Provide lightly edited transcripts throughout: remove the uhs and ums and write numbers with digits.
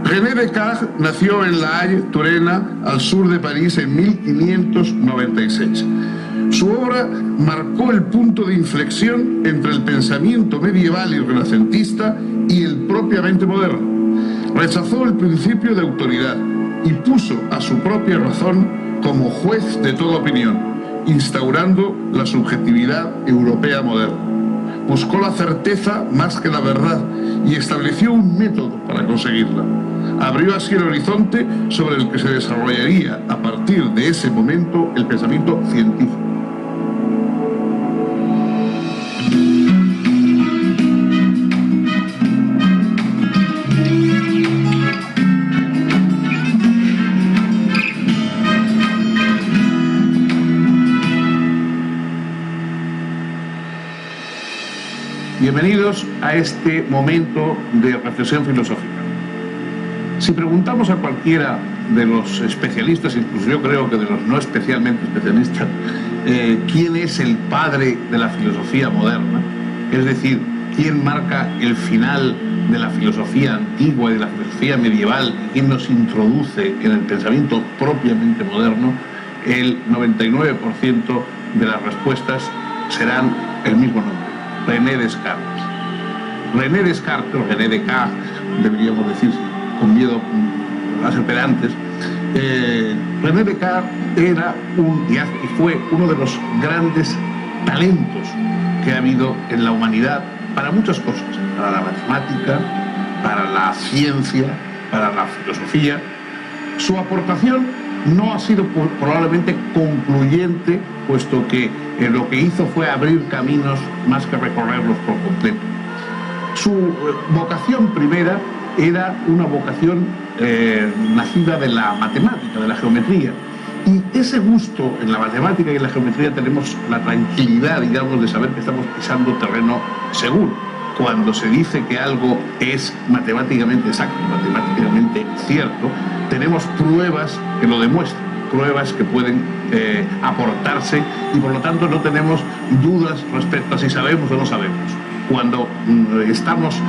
René Descartes nació en La Haye, Turena, al sur de París, en 1596. Su obra marcó el punto de inflexión entre el pensamiento medieval y renacentista y el propiamente moderno. Rechazó el principio de autoridad y puso a su propia razón como juez de toda opinión, instaurando la subjetividad europea moderna. Buscó la certeza más que la verdad y estableció un método para conseguirla. Abrió así el horizonte sobre el que se desarrollaría a partir de ese momento el pensamiento científico. Bienvenidos a este momento de reflexión filosófica. Si preguntamos a cualquiera de los especialistas, incluso yo creo que de los no especialmente especialistas, quién es el padre de la filosofía moderna, es decir, quién marca el final de la filosofía antigua y de la filosofía medieval, quién nos introduce en el pensamiento propiamente moderno, el 99% de las respuestas serán el mismo nombre: René Descartes. René Descartes, o René Descartes, deberíamos decir, con miedo a ser pedantes. René Descartes era y fue uno de los grandes talentos que ha habido en la humanidad para muchas cosas: para la matemática, para la ciencia, para la filosofía. Su aportación no ha sido probablemente concluyente, puesto que lo que hizo fue abrir caminos más que recorrerlos por completo. Su vocación primera era una vocación nacida de la matemática, de la geometría. Y ese gusto en la matemática y en la geometría tenemos la tranquilidad, digamos, de saber que estamos pisando terreno seguro. Cuando se dice que algo es matemáticamente exacto, matemáticamente cierto, tenemos pruebas que lo demuestran, pruebas que pueden aportarse, y por lo tanto no tenemos dudas respecto a si sabemos o no sabemos. Cuando estamos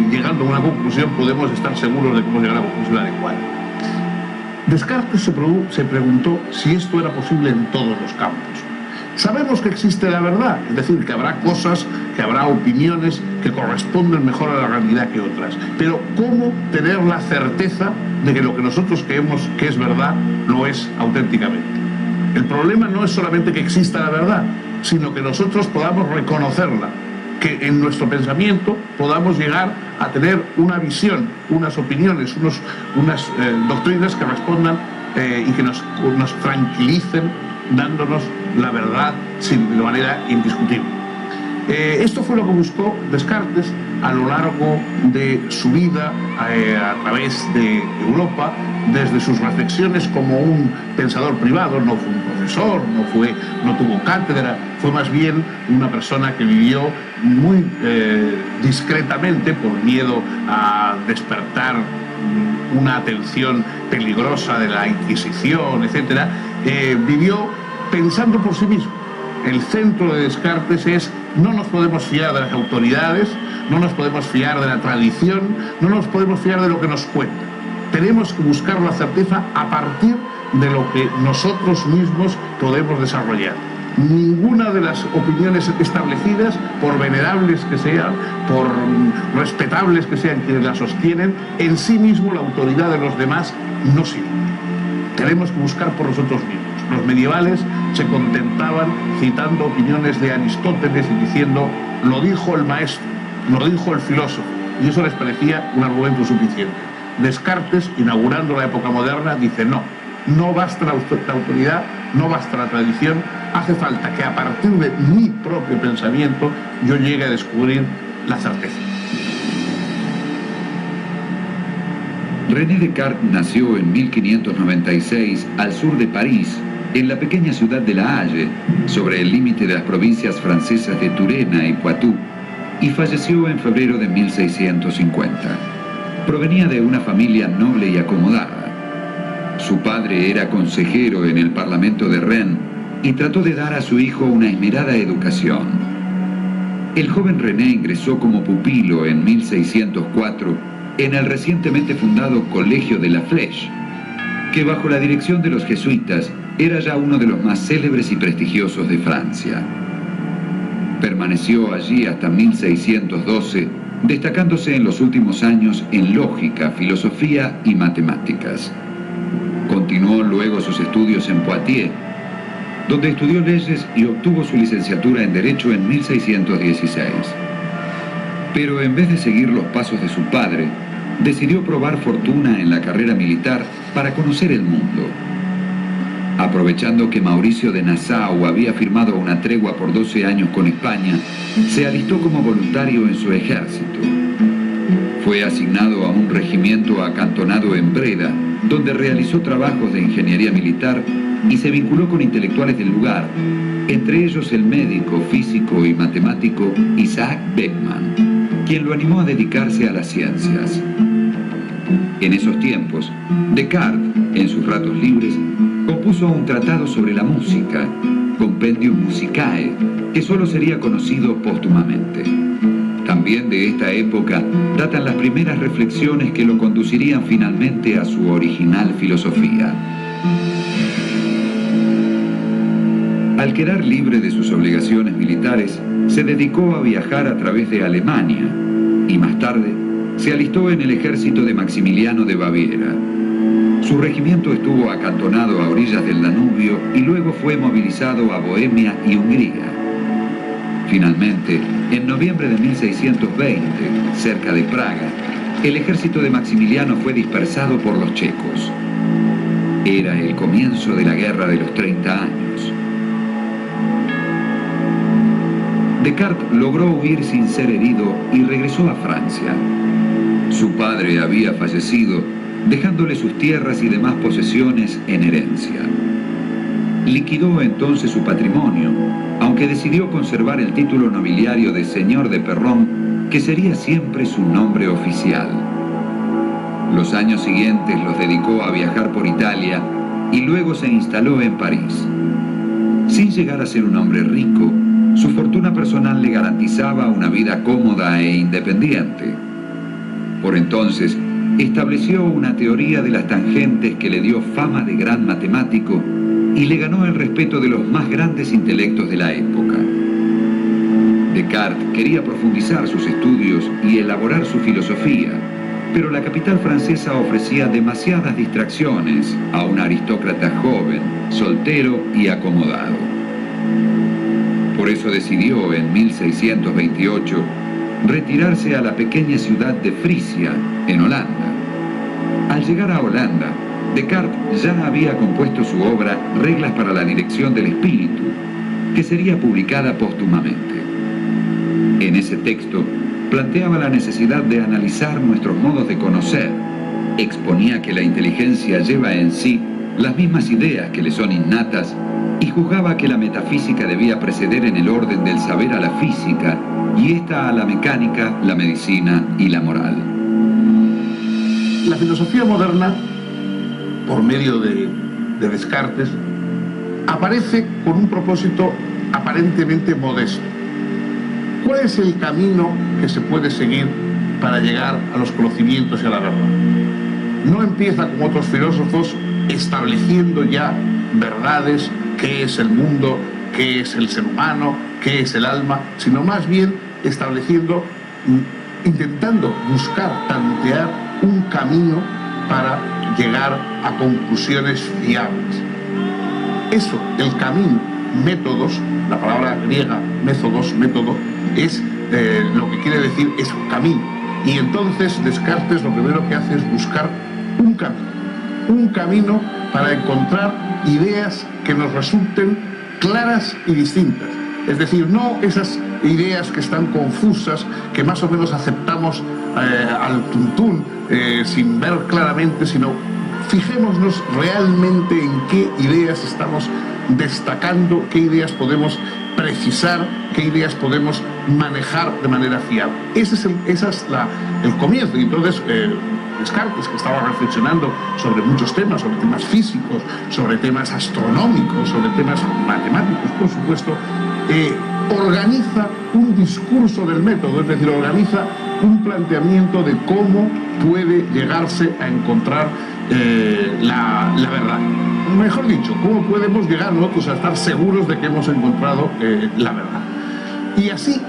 llegando a una conclusión, podemos estar seguros de que hemos llegado a la conclusión adecuada. Descartes se preguntó si esto era posible en todos los campos. Sabemos que existe la verdad, es decir, que habrá cosas, que habrá opiniones que corresponden mejor a la realidad que otras. Pero ¿cómo tener la certeza de que lo que nosotros creemos que es verdad lo es auténticamente? El problema no es solamente que exista la verdad, sino que nosotros podamos reconocerla, que en nuestro pensamiento podamos llegar a tener una visión, unas opiniones, unas doctrinas que respondan y que nos tranquilicen, dándonos la verdad de manera indiscutible. Esto fue lo que buscó Descartes a lo largo de su vida a través de Europa, desde sus reflexiones como un pensador privado. No fue un profesor, no tuvo cátedra, fue más bien una persona que vivió muy discretamente por miedo a despertar una atención peligrosa de la Inquisición, etc. Vivió pensando por sí mismo. El centro de Descartes es: no nos podemos fiar de las autoridades, no nos podemos fiar de la tradición, no nos podemos fiar de lo que nos cuentan. Tenemos que buscar la certeza a partir de lo que nosotros mismos podemos desarrollar. Ninguna de las opiniones establecidas, por venerables que sean, por respetables que sean quienes las sostienen, en sí mismo la autoridad de los demás no sirve. Tenemos que buscar por nosotros mismos. Los medievales se contentaban citando opiniones de Aristóteles y diciendo: lo dijo el maestro, lo dijo el filósofo, y eso les parecía un argumento suficiente. Descartes, inaugurando la época moderna, dice: no basta la autoridad, no basta la tradición, hace falta que a partir de mi propio pensamiento yo llegue a descubrir la certeza. René Descartes nació en 1596 al sur de París, en la pequeña ciudad de La Haye, sobre el límite de las provincias francesas de Turena y Poitou, y falleció en febrero de 1650. Provenía de una familia noble y acomodada. Su padre era consejero en el Parlamento de Rennes y trató de dar a su hijo una esmerada educación. El joven René ingresó como pupilo en 1604 en el recientemente fundado Colegio de la Flèche, que bajo la dirección de los jesuitas era ya uno de los más célebres y prestigiosos de Francia. Permaneció allí hasta 1612, destacándose en los últimos años en lógica, filosofía y matemáticas. Continuó luego sus estudios en Poitiers, donde estudió leyes y obtuvo su licenciatura en Derecho en 1616. Pero en vez de seguir los pasos de su padre, decidió probar fortuna en la carrera militar para conocer el mundo. Aprovechando que Mauricio de Nassau había firmado una tregua por 12 años con España, se alistó como voluntario en su ejército. Fue asignado a un regimiento acantonado en Breda, donde realizó trabajos de ingeniería militar y se vinculó con intelectuales del lugar, entre ellos el médico, físico y matemático Isaac Beckman, quien lo animó a dedicarse a las ciencias. En esos tiempos, Descartes, en sus ratos libres, compuso un tratado sobre la música, Compendium Musicae, que solo sería conocido póstumamente. También de esta época datan las primeras reflexiones que lo conducirían finalmente a su original filosofía. Al quedar libre de sus obligaciones militares, se dedicó a viajar a través de Alemania y más tarde se alistó en el ejército de Maximiliano de Baviera. Su regimiento estuvo acantonado a orillas del Danubio y luego fue movilizado a Bohemia y Hungría. Finalmente, en noviembre de 1620, cerca de Praga, el ejército de Maximiliano fue dispersado por los checos. Era el comienzo de la Guerra de los 30 años. Descartes logró huir sin ser herido y regresó a Francia. Su padre había fallecido, dejándole sus tierras y demás posesiones en herencia. Liquidó entonces su patrimonio, aunque decidió conservar el título nobiliario de señor de Perron, que sería siempre su nombre oficial. Los años siguientes los dedicó a viajar por Italia y luego se instaló en París. Sin llegar a ser un hombre rico, su fortuna personal le garantizaba una vida cómoda e independiente. Por entonces, estableció una teoría de las tangentes que le dio fama de gran matemático y le ganó el respeto de los más grandes intelectos de la época. Descartes quería profundizar sus estudios y elaborar su filosofía, pero la capital francesa ofrecía demasiadas distracciones a un aristócrata joven, soltero y acomodado. Por eso decidió, en 1628, retirarse a la pequeña ciudad de Frisia, en Holanda. Al llegar a Holanda, Descartes ya había compuesto su obra Reglas para la dirección del espíritu, que sería publicada póstumamente. En ese texto planteaba la necesidad de analizar nuestros modos de conocer, exponía que la inteligencia lleva en sí las mismas ideas que le son innatas y juzgaba que la metafísica debía preceder en el orden del saber a la física y esta a la mecánica, la medicina y la moral. La filosofía moderna, por medio de Descartes, aparece con un propósito aparentemente modesto. ¿Cuál es el camino que se puede seguir para llegar a los conocimientos y a la verdad? No empieza como otros filósofos estableciendo ya verdades, qué es el mundo, qué es el ser humano, qué es el alma, sino más bien estableciendo, intentando buscar, tantear un camino para llegar a conclusiones fiables. Eso, el camino, métodos, la palabra griega métodos, método, es lo que quiere decir es un camino. Y entonces Descartes lo primero que hace es buscar un camino para encontrar ideas que nos resulten claras y distintas. Es decir, no esas ideas que están confusas, que más o menos aceptamos al tuntún, sin ver claramente, sino fijémonos realmente en qué ideas estamos destacando, qué ideas podemos precisar, qué ideas podemos manejar de manera fiable. Ese es el comienzo. Y entonces Descartes, que estaba reflexionando sobre muchos temas, sobre temas físicos, sobre temas astronómicos, sobre temas matemáticos, por supuesto, organiza un discurso del método, es decir, organiza un planteamiento de cómo puede llegarse a encontrar la verdad. Mejor dicho, cómo podemos llegar nosotros a estar seguros de que hemos encontrado la verdad. Y así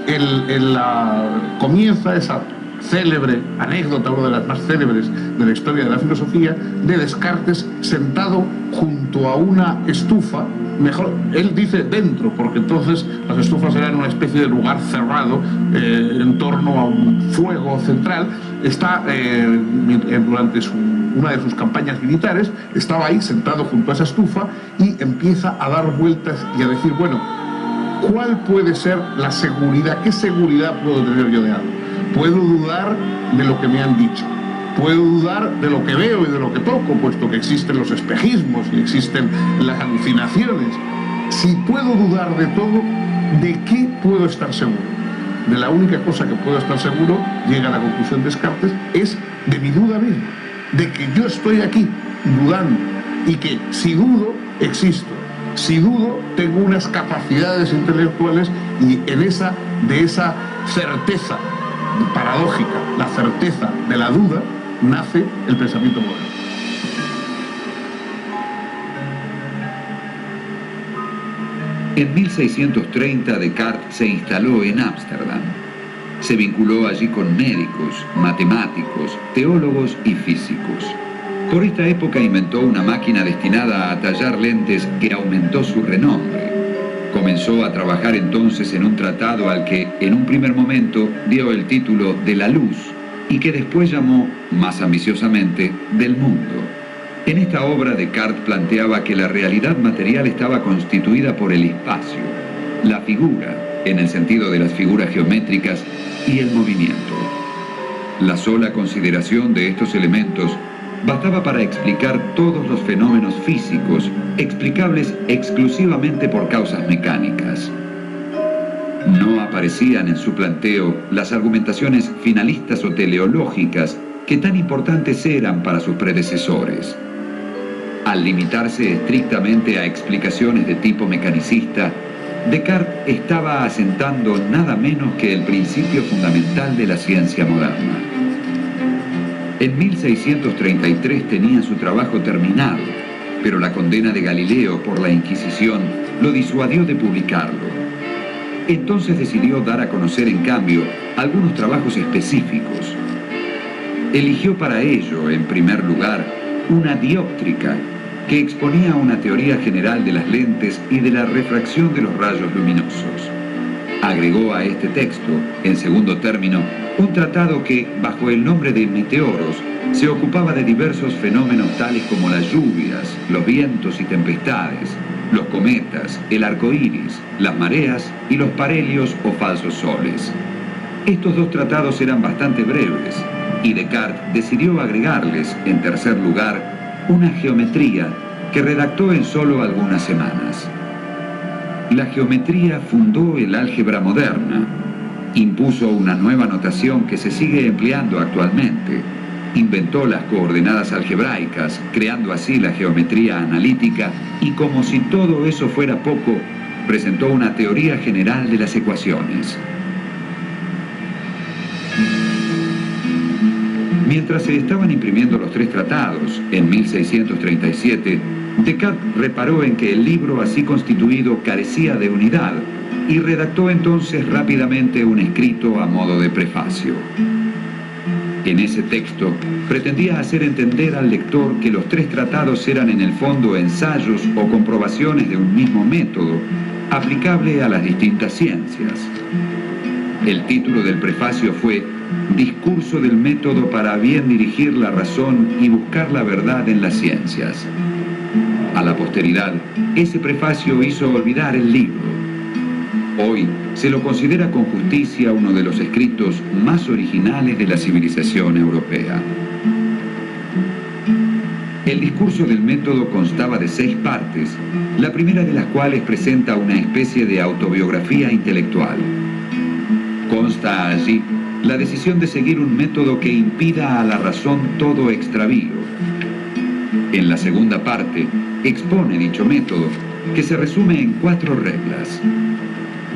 comienza esa célebre anécdota, una de las más célebres de la historia de la filosofía, de Descartes sentado junto a una estufa. Mejor, él dice dentro, porque entonces las estufas eran una especie de lugar cerrado en torno a un fuego central. Está durante una de sus campañas militares, estaba ahí sentado junto a esa estufa y empieza a dar vueltas y a decir, bueno, ¿cuál puede ser la seguridad? ¿Qué seguridad puedo tener yo de algo? Puedo dudar de lo que me han dicho. Puedo dudar de lo que veo y de lo que toco, puesto que existen los espejismos y existen las alucinaciones. Si puedo dudar de todo, ¿de qué puedo estar seguro? De la única cosa que puedo estar seguro, llega a la conclusión de Descartes, es de mi duda misma, de que yo estoy aquí dudando y que si dudo, existo. Si dudo, tengo unas capacidades intelectuales y de esa certeza paradójica, la certeza de la duda, nace el pensamiento moderno. En 1630 Descartes se instaló en Ámsterdam. Se vinculó allí con médicos, matemáticos, teólogos y físicos. Por esta época inventó una máquina destinada a tallar lentes que aumentó su renombre. Comenzó a trabajar entonces en un tratado al que, en un primer momento, dio el título de la luz y que después llamó, más ambiciosamente, del mundo. En esta obra Descartes planteaba que la realidad material estaba constituida por el espacio, la figura, en el sentido de las figuras geométricas, y el movimiento. La sola consideración de estos elementos bastaba para explicar todos los fenómenos físicos, explicables exclusivamente por causas mecánicas. No aparecían en su planteo las argumentaciones finalistas o teleológicas que tan importantes eran para sus predecesores. Al limitarse estrictamente a explicaciones de tipo mecanicista, Descartes estaba asentando nada menos que el principio fundamental de la ciencia moderna. En 1633 tenía su trabajo terminado, pero la condena de Galileo por la Inquisición lo disuadió de publicarlo. Entonces decidió dar a conocer, en cambio, algunos trabajos específicos. Eligió para ello, en primer lugar, una dióptrica, que exponía una teoría general de las lentes y de la refracción de los rayos luminosos. Agregó a este texto, en segundo término, un tratado que, bajo el nombre de Meteoros, se ocupaba de diversos fenómenos tales como las lluvias, los vientos y tempestades, los cometas, el arco iris, las mareas y los parhelios o falsos soles. Estos dos tratados eran bastante breves, y Descartes decidió agregarles, en tercer lugar, una geometría que redactó en solo algunas semanas. La geometría fundó el álgebra moderna, impuso una nueva notación que se sigue empleando actualmente, inventó las coordenadas algebraicas, creando así la geometría analítica, y como si todo eso fuera poco, presentó una teoría general de las ecuaciones. Mientras se estaban imprimiendo los tres tratados, en 1637, Descartes reparó en que el libro así constituido carecía de unidad y redactó entonces rápidamente un escrito a modo de prefacio. En ese texto pretendía hacer entender al lector que los tres tratados eran en el fondo ensayos o comprobaciones de un mismo método aplicable a las distintas ciencias. El título del prefacio fue Discurso del método para bien dirigir la razón y buscar la verdad en las ciencias. A la posteridad, ese prefacio hizo olvidar el libro. Hoy se lo considera con justicia uno de los escritos más originales de la civilización europea. El discurso del método constaba de 6 partes, la primera de las cuales presenta una especie de autobiografía intelectual. Consta allí la decisión de seguir un método que impida a la razón todo extravío. En la segunda parte, expone dicho método, que se resume en 4 reglas.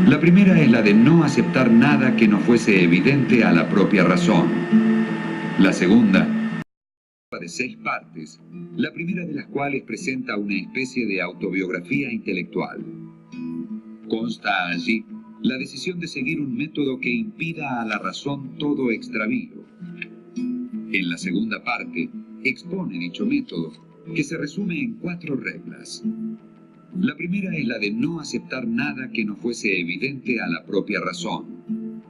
La primera es la de no aceptar nada que no fuese evidente a la propia razón. La segunda, de 6 partes, la primera de las cuales presenta una especie de autobiografía intelectual. Consta allí la decisión de seguir un método que impida a la razón todo extravío. En la segunda parte, expone dicho método, que se resume en 4 reglas. La primera es la de no aceptar nada que no fuese evidente a la propia razón.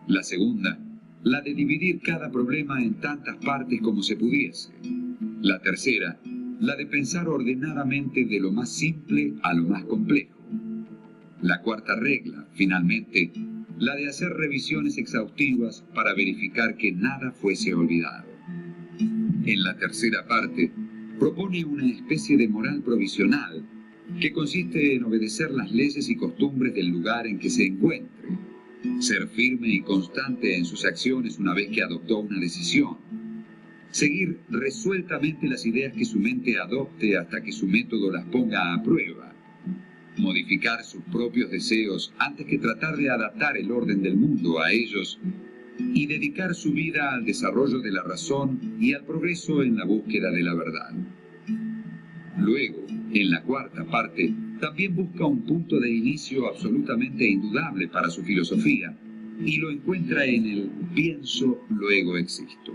La segunda, la de dividir cada problema en tantas partes como se pudiese. La tercera, la de pensar ordenadamente de lo más simple a lo más complejo. La cuarta regla, finalmente, la de hacer revisiones exhaustivas para verificar que nada fuese olvidado. En la tercera parte, propone una especie de moral provisional que consiste en obedecer las leyes y costumbres del lugar en que se encuentre, ser firme y constante en sus acciones una vez que adoptó una decisión, seguir resueltamente las ideas que su mente adopte hasta que su método las ponga a prueba, modificar sus propios deseos antes que tratar de adaptar el orden del mundo a ellos y dedicar su vida al desarrollo de la razón y al progreso en la búsqueda de la verdad. Luego, en la cuarta parte, también busca un punto de inicio absolutamente indudable para su filosofía y lo encuentra en el pienso, luego existo.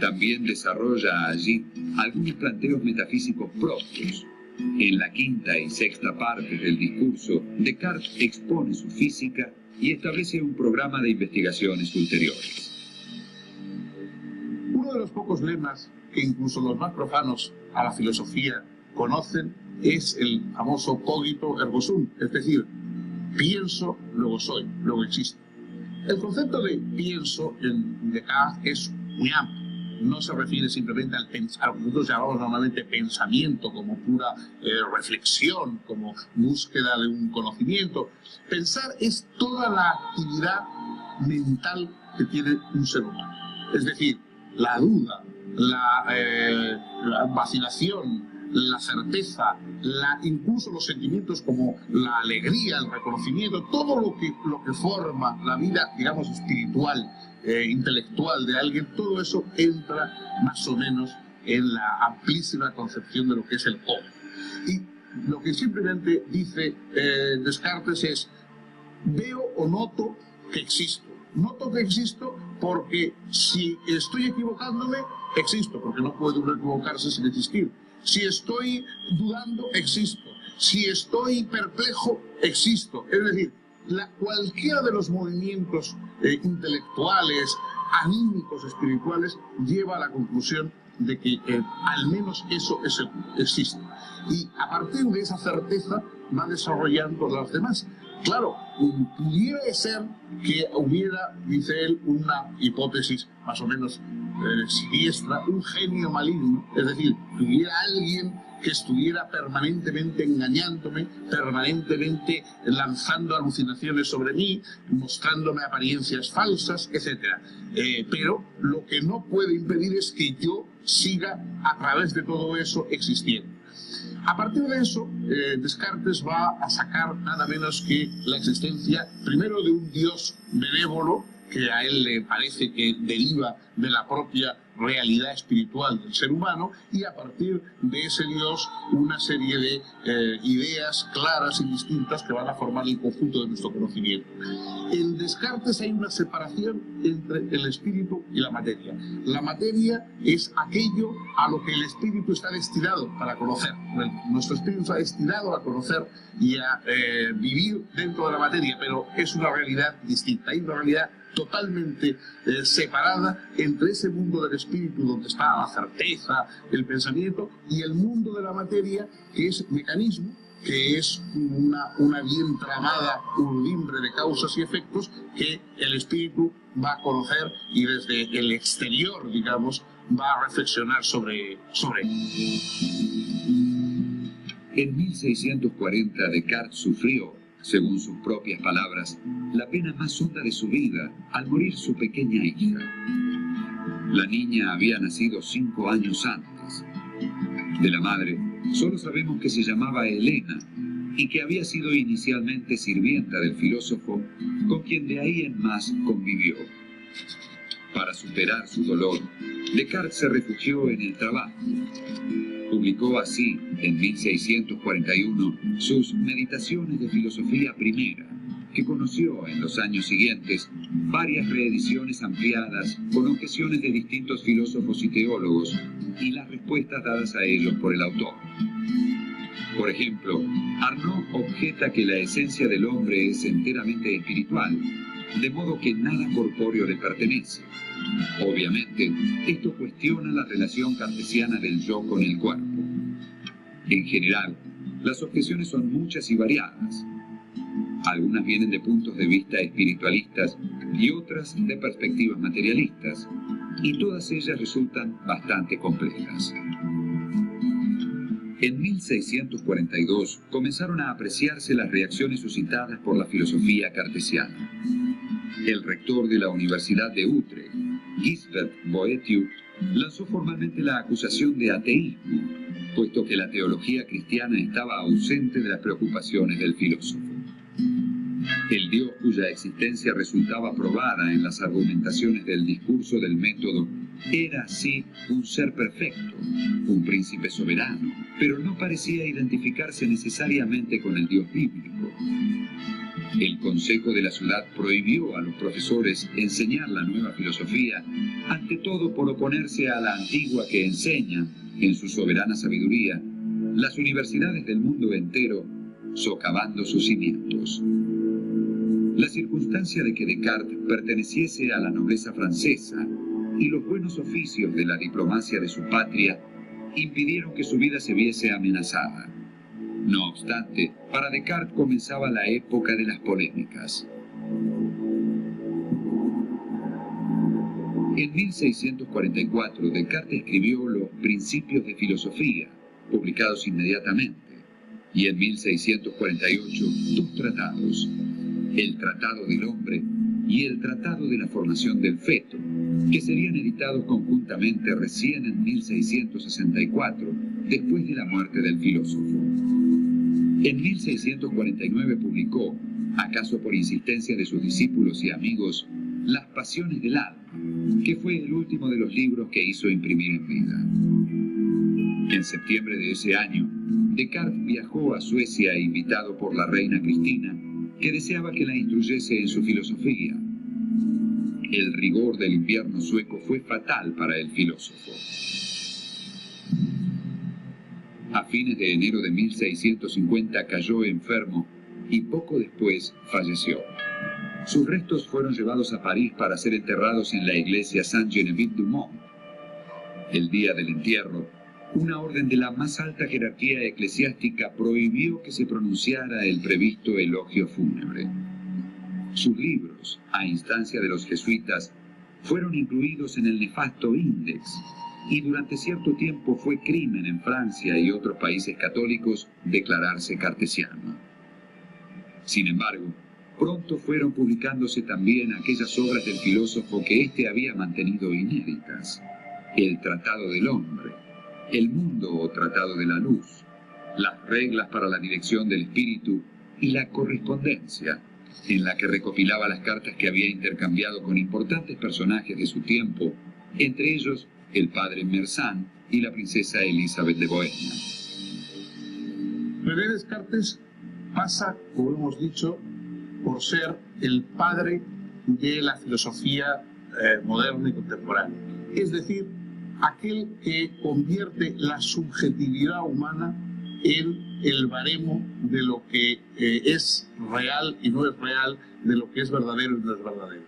También desarrolla allí algunos planteos metafísicos propios. En la quinta y sexta parte del discurso, Descartes expone su física y establece un programa de investigaciones ulteriores. Uno de los pocos lemas que incluso los más profanos a la filosofía conocen es el famoso cogito ergo sum, es decir, pienso, luego soy, luego existo. El concepto de pienso en Descartes es muy amplio. No se refiere simplemente a lo que nosotros llamamos normalmente pensamiento, como pura reflexión, como búsqueda de un conocimiento. Pensar es toda la actividad mental que tiene un ser humano. Es decir, la duda, la vacilación, la certeza, incluso los sentimientos como la alegría, el reconocimiento, todo lo que forma la vida, digamos, espiritual, intelectual de alguien, todo eso entra más o menos en la amplísima concepción de lo que es el código. Y lo que simplemente dice Descartes es: veo o noto que existo. Noto que existo porque si estoy equivocándome, existo, porque no puede uno equivocarse sin existir. Si estoy dudando, existo. Si estoy perplejo, existo. Es decir, cualquiera de los movimientos intelectuales, anímicos, espirituales, lleva a la conclusión de que al menos eso existe. Y a partir de esa certeza va desarrollando las demás. Claro, pudiera ser que hubiera, dice él, una hipótesis más o menos siniestra, un genio maligno, es decir, que hubiera alguien que estuviera permanentemente engañándome, permanentemente lanzando alucinaciones sobre mí, mostrándome apariencias falsas, etc. Pero lo que no puede impedir es que yo siga a través de todo eso existiendo. A partir de eso, Descartes va a sacar nada menos que la existencia, primero, de un Dios benévolo, que a él le parece que deriva de la propia realidad espiritual del ser humano, y a partir de ese Dios una serie de ideas claras y distintas que van a formar el conjunto de nuestro conocimiento. En Descartes hay una separación entre el espíritu y la materia. La materia es aquello a lo que el espíritu está destinado para conocer. Nuestro espíritu está destinado a conocer y a vivir dentro de la materia, pero es una realidad distinta. Hay una realidad totalmente separada entre ese mundo del espíritu donde está la certeza, el pensamiento, y el mundo de la materia, que es mecanismo, que es una bien tramada urdimbre de causas y efectos que el espíritu va a conocer y desde el exterior, digamos, va a reflexionar sobre En 1640 Descartes sufrió, según sus propias palabras, la pena más honda de su vida al morir su pequeña hija. La niña había nacido 5 años antes. De la madre, solo sabemos que se llamaba Helena, y que había sido inicialmente sirvienta del filósofo, con quien de ahí en más convivió. Para superar su dolor, Descartes se refugió en el trabajo. Publicó así, en 1641, sus Meditaciones de Filosofía Primera, que conoció en los años siguientes varias reediciones ampliadas con objeciones de distintos filósofos y teólogos y las respuestas dadas a ellos por el autor. Por ejemplo, Arnaud objeta que la esencia del hombre es enteramente espiritual, de modo que nada corpóreo le pertenece. Obviamente, esto cuestiona la relación cartesiana del yo con el cuerpo. En general, las objeciones son muchas y variadas. Algunas vienen de puntos de vista espiritualistas y otras de perspectivas materialistas, y todas ellas resultan bastante complejas. En 1642 comenzaron a apreciarse las reacciones suscitadas por la filosofía cartesiana. El rector de la Universidad de Utrecht, Gisbert Boëthius, lanzó formalmente la acusación de ateísmo, puesto que la teología cristiana estaba ausente de las preocupaciones del filósofo. El Dios cuya existencia resultaba probada en las argumentaciones del discurso del método era, sí, un ser perfecto, un príncipe soberano, pero no parecía identificarse necesariamente con el Dios bíblico. El Consejo de la Ciudad prohibió a los profesores enseñar la nueva filosofía, ante todo por oponerse a la antigua que enseñan, en su soberana sabiduría, las universidades del mundo entero, socavando sus cimientos. La circunstancia de que Descartes perteneciese a la nobleza francesa y los buenos oficios de la diplomacia de su patria impidieron que su vida se viese amenazada. No obstante, para Descartes comenzaba la época de las polémicas. En 1644, Descartes escribió los Principios de Filosofía, publicados inmediatamente, y en 1648 dos tratados, el Tratado del Hombre y el Tratado de la Formación del Feto, que serían editados conjuntamente recién en 1664, después de la muerte del filósofo. En 1649 publicó, acaso por insistencia de sus discípulos y amigos, Las Pasiones del Alma, que fue el último de los libros que hizo imprimir en vida. En septiembre de ese año, Descartes viajó a Suecia invitado por la reina Cristina, que deseaba que la instruyese en su filosofía. El rigor del invierno sueco fue fatal para el filósofo. A fines de enero de 1650 cayó enfermo y poco después falleció. Sus restos fueron llevados a París para ser enterrados en la iglesia Saint-Geneviève-du-Mont. El día del entierro, una orden de la más alta jerarquía eclesiástica prohibió que se pronunciara el previsto elogio fúnebre. Sus libros, a instancia de los jesuitas, fueron incluidos en el nefasto Index, y durante cierto tiempo fue crimen en Francia y otros países católicos declararse cartesiano. Sin embargo, pronto fueron publicándose también aquellas obras del filósofo que éste había mantenido inéditas: el Tratado del Hombre, el Mundo o Tratado de la Luz, las reglas para la dirección del espíritu y la correspondencia, en la que recopilaba las cartas que había intercambiado con importantes personajes de su tiempo, entre ellos el padre Mersenne y la princesa Elizabeth de Bohemia. René Descartes pasa, como hemos dicho, por ser el padre de la filosofía moderna y contemporánea. Es decir, aquel que convierte la subjetividad humana en el baremo de lo que es real y no es real, de lo que es verdadero y no es verdadero.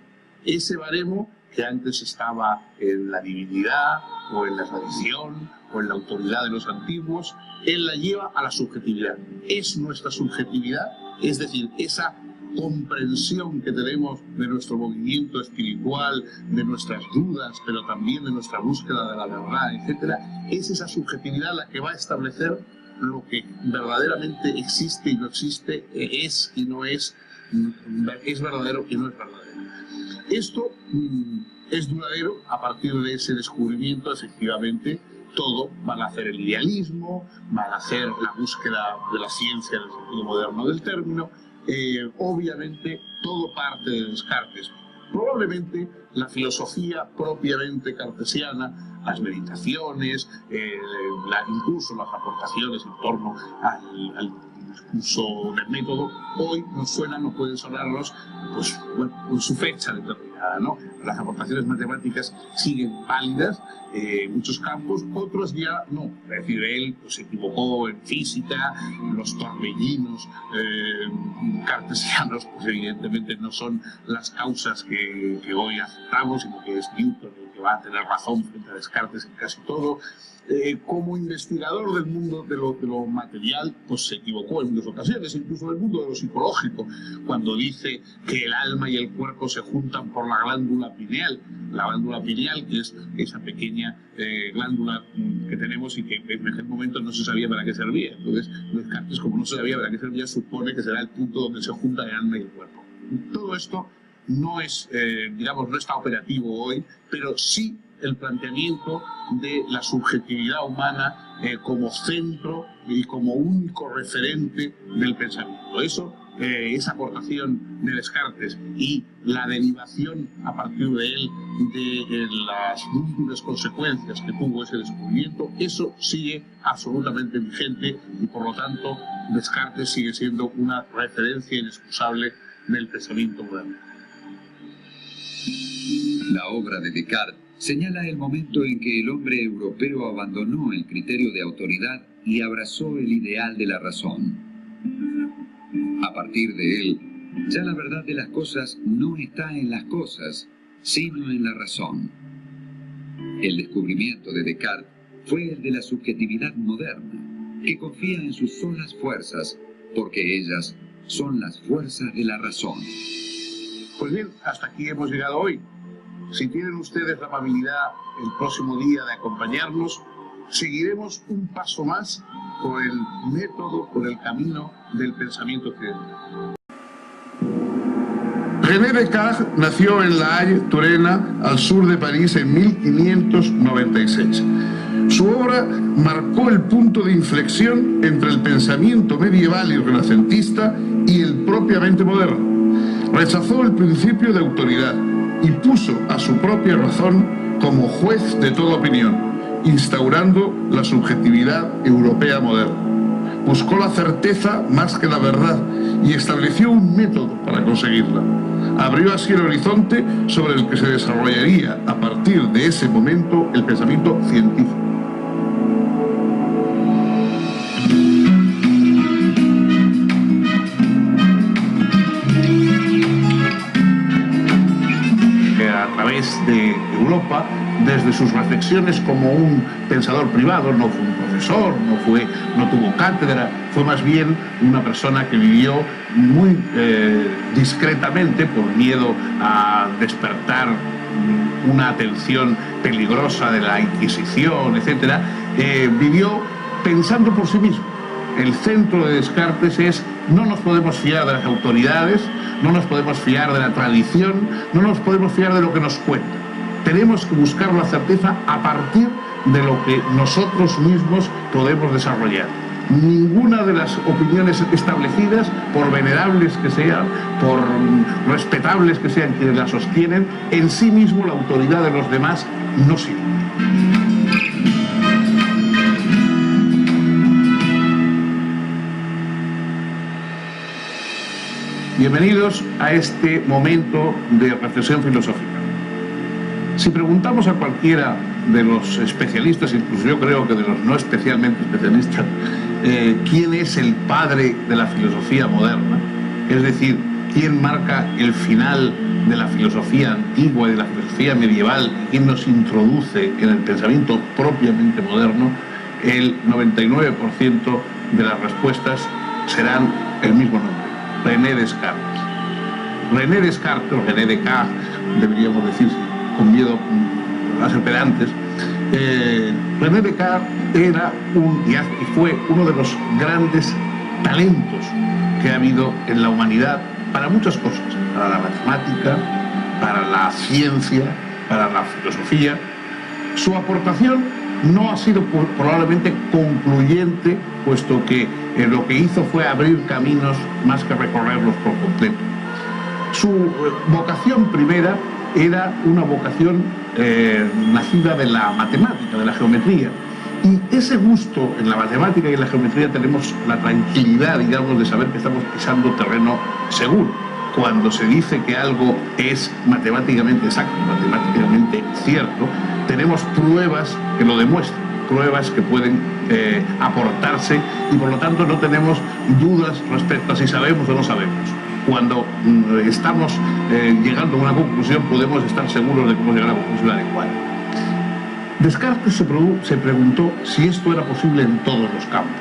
Ese baremo que antes estaba en la divinidad o en la tradición o en la autoridad de los antiguos, él la lleva a la subjetividad. Es nuestra subjetividad, es decir, esa comprensión que tenemos de nuestro movimiento espiritual, de nuestras dudas, pero también de nuestra búsqueda de la verdad, etc. Es esa subjetividad la que va a establecer lo que verdaderamente existe y no existe, es y no es verdadero y no es verdadero. Esto es duradero a partir de ese descubrimiento, efectivamente, todo van a hacer el idealismo, van a hacer la búsqueda de la ciencia en el sentido moderno del término. Obviamente todo parte de Descartes. Probablemente la filosofía propiamente cartesiana, las meditaciones, incluso las aportaciones en torno al discurso del método, hoy nos suenan, no pueden sonarnos, pues, bueno, con su fecha determinada, ¿no? Las aportaciones matemáticas siguen válidas en muchos campos, otros ya no. Es decir, él pues, se equivocó en física, los torbellinos cartesianos, pues evidentemente no son las causas que hoy aceptamos, sino que es Newton el que va a tener razón frente a Descartes en casi todo. Como investigador del mundo de lo material, pues se equivocó en muchas ocasiones, incluso del mundo de lo psicológico, cuando dice que el alma y el cuerpo se juntan por la glándula pineal. La glándula pineal, que es esa pequeña glándula que tenemos y que en aquel momento no se sabía para qué servía. Entonces, Descartes, como no se sabía para qué servía, supone que será el punto donde se junta el alma y el cuerpo. Todo esto no es, digamos, no está operativo hoy, pero sí el planteamiento de la subjetividad humana como centro y como único referente del pensamiento. Esa aportación de Descartes y la derivación a partir de él de las múltiples consecuencias que tuvo ese descubrimiento, eso sigue absolutamente vigente y por lo tanto Descartes sigue siendo una referencia inexcusable del pensamiento moderno. La obra de Descartes señala el momento en que el hombre europeo abandonó el criterio de autoridad y abrazó el ideal de la razón. A partir de él, ya la verdad de las cosas no está en las cosas, sino en la razón. El descubrimiento de Descartes fue el de la subjetividad moderna, que confía en sus solas fuerzas, porque ellas son las fuerzas de la razón. Pues bien, hasta aquí hemos llegado hoy. Si tienen ustedes la amabilidad el próximo día de acompañarnos, seguiremos un paso más por el método, por el camino del pensamiento occidental. René Descartes nació en La Haye, Turena, al sur de París, en 1596. Su obra marcó el punto de inflexión entre el pensamiento medieval y renacentista y el propiamente moderno. Rechazó el principio de autoridad y puso a su propia razón como juez de toda opinión, instaurando la subjetividad europea moderna. Buscó la certeza más que la verdad y estableció un método para conseguirla. Abrió así el horizonte sobre el que se desarrollaría a partir de ese momento el pensamiento científico. A través de Europa, desde sus reflexiones como un pensador privado, no fue un profesor, no tuvo cátedra, fue más bien una persona que vivió muy discretamente por miedo a despertar una atención peligrosa de la Inquisición, etc. Vivió pensando por sí mismo. El centro de Descartes es: no nos podemos fiar de las autoridades, no nos podemos fiar de la tradición, no nos podemos fiar de lo que nos cuentan. Tenemos que buscar la certeza a partir de lo que nosotros mismos podemos desarrollar. Ninguna de las opiniones establecidas, por venerables que sean, por respetables que sean quienes las sostienen, en sí mismo la autoridad de los demás no sirve. Bienvenidos a este momento de reflexión filosófica. Si preguntamos a cualquiera de los especialistas, incluso yo creo que de los no especialmente especialistas, quién es el padre de la filosofía moderna, es decir, quién marca el final de la filosofía antigua y de la filosofía medieval, quién nos introduce en el pensamiento propiamente moderno, el 99% de las respuestas serán el mismo nombre: René Descartes. René Descartes, o René Descartes, deberíamos decir con miedo a ser pedantes. René Descartes era y fue uno de los grandes talentos que ha habido en la humanidad para muchas cosas: para la matemática, para la ciencia, para la filosofía. Su aportación no ha sido probablemente concluyente, puesto que lo que hizo fue abrir caminos más que recorrerlos por completo. Su vocación primera era una vocación nacida de la matemática, de la geometría. Y ese gusto en la matemática y en la geometría tenemos la tranquilidad, digamos, de saber que estamos pisando terreno seguro. Cuando se dice que algo es matemáticamente exacto, matemáticamente cierto, tenemos pruebas que lo demuestran, pruebas que pueden aportarse y por lo tanto no tenemos dudas respecto a si sabemos o no sabemos. Cuando estamos llegando a una conclusión podemos estar seguros de que hemos llegado a la conclusión adecuada. Descartes se preguntó si esto era posible en todos los campos.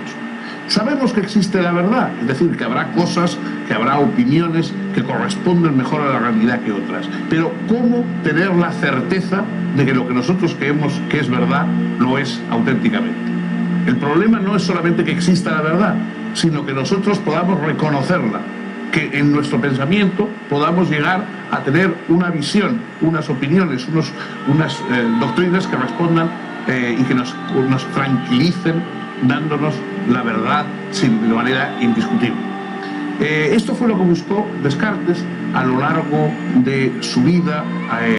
Sabemos que existe la verdad, es decir, que habrá cosas, que habrá opiniones que corresponden mejor a la realidad que otras. Pero ¿cómo tener la certeza de que lo que nosotros creemos que es verdad lo es auténticamente? El problema no es solamente que exista la verdad, sino que nosotros podamos reconocerla, que en nuestro pensamiento podamos llegar a tener una visión, unas opiniones, unas doctrinas que respondan y que nos tranquilicen, dándonos la verdad de manera indiscutible. Esto fue lo que buscó Descartes a lo largo de su vida.